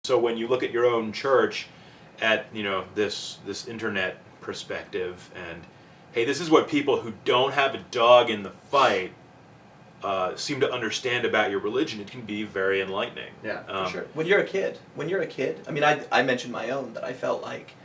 So when you look at your own church, at this internet perspective, and hey, this is what people who don't have a dog in the fight seem to understand about your religion. It can be very enlightening. Yeah, for sure. When you're a kid, I mean, I mentioned my own, that I felt like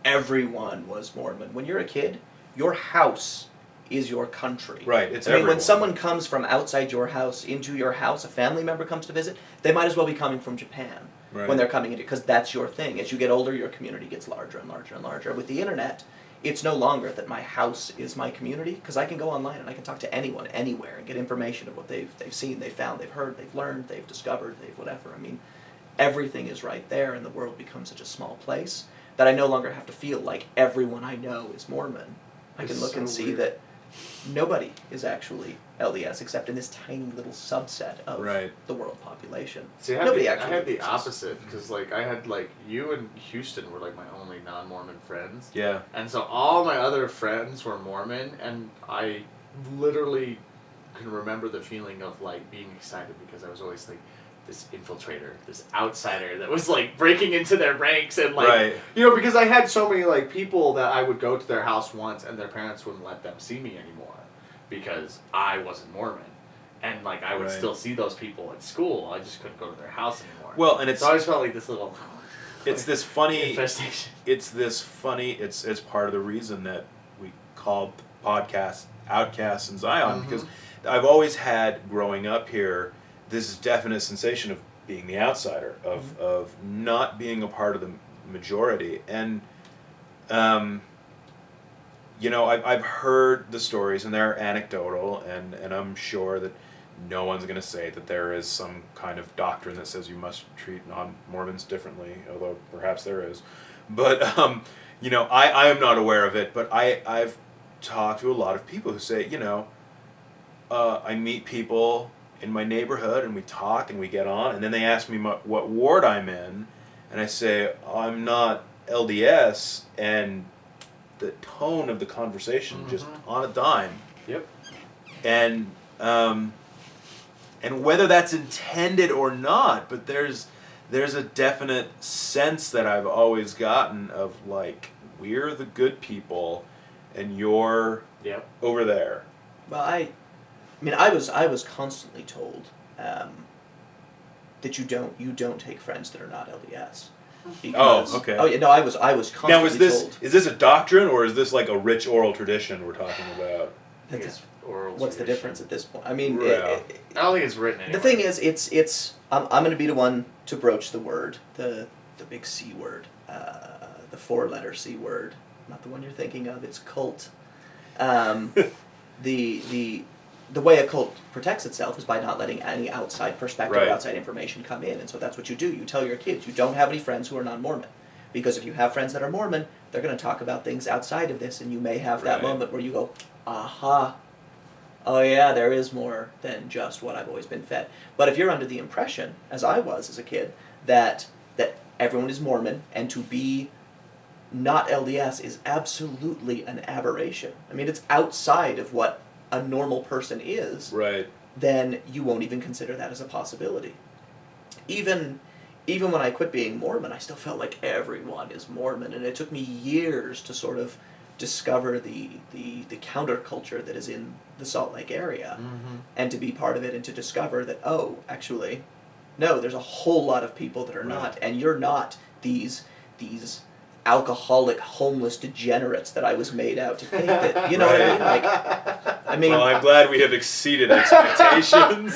everyone was Mormon. When you're a kid, your house is your country. Right, it's everyone. When someone comes from outside your house into your house, a family member comes to visit, they might as well be coming from Japan when they're coming into, because that's your thing. As you get older, your community gets larger and larger and larger. With the internet, it's no longer that my house is my community, because I can go online and I can talk to anyone, anywhere, and get information of what they've seen, they've found, they've heard, they've learned, they've discovered, they've whatever. I mean, everything is right there, and the world becomes such a small place that I no longer have to feel like everyone I know is Mormon. I can look and see that nobody is actually LDS except in this tiny little subset of the world population. See, I had the opposite, because I had you and Houston were my only non-Mormon friends. Yeah. And so all my other friends were Mormon, and I literally can remember the feeling of being excited, because I was always this infiltrator, this outsider that was breaking into their ranks, and because I had so many people that I would go to their house once and their parents wouldn't let them see me anymore because I wasn't Mormon, and I would still see those people at school. I just couldn't go to their house anymore. Well, and it's so I always felt like this little it's this funny infestation. It's part of the reason that we call podcasts Outcasts in Zion, because I've always had, growing up here, this definite sensation of being the outsider, of not being a part of the majority. And, I've heard the stories, and they're anecdotal, and I'm sure that no one's going to say that there is some kind of doctrine that says you must treat non-Mormons differently, although perhaps there is. But, I am not aware of it, but I've talked to a lot of people who say, I meet people in my neighborhood, and we talk and we get on, and then they ask me what ward I'm in, and I say I'm not LDS, and the tone of the conversation just on a dime. Yep. And whether that's intended or not, but there's a definite sense that I've always gotten of we're the good people, and you're over there. Well, I was constantly told that you don't take friends that are not LDS. Because, okay. Oh yeah, no, I was constantly now, told. Is this a doctrine, or is this a rich oral tradition we're talking about? I think it's oral What's the difference at this point? I mean, I don't think it's written anywhere. The thing is, it's I'm going to be the one to broach the word, the big C word, the 4-letter C word, not the one you're thinking of. It's cult. The way a cult protects itself is by not letting any outside perspective or outside information come in. And so that's what you do. You tell your kids you don't have any friends who are non-Mormon. Because if you have friends that are Mormon, they're going to talk about things outside of this, and you may have that moment where you go, aha, oh yeah, there is more than just what I've always been fed. But if you're under the impression, as I was as a kid, that everyone is Mormon, and to be not LDS is absolutely an aberration. I mean, it's outside of what a normal person is, then you won't even consider that as a possibility. Even when I quit being Mormon, I still felt like everyone is Mormon, and it took me years to sort of discover the counterculture that is in the Salt Lake area, and to be part of it, and to discover that, actually, no, there's a whole lot of people that are not, and you're not these alcoholic, homeless degenerates that I was made out to think that, you know what I mean? Well, I'm glad we have exceeded expectations.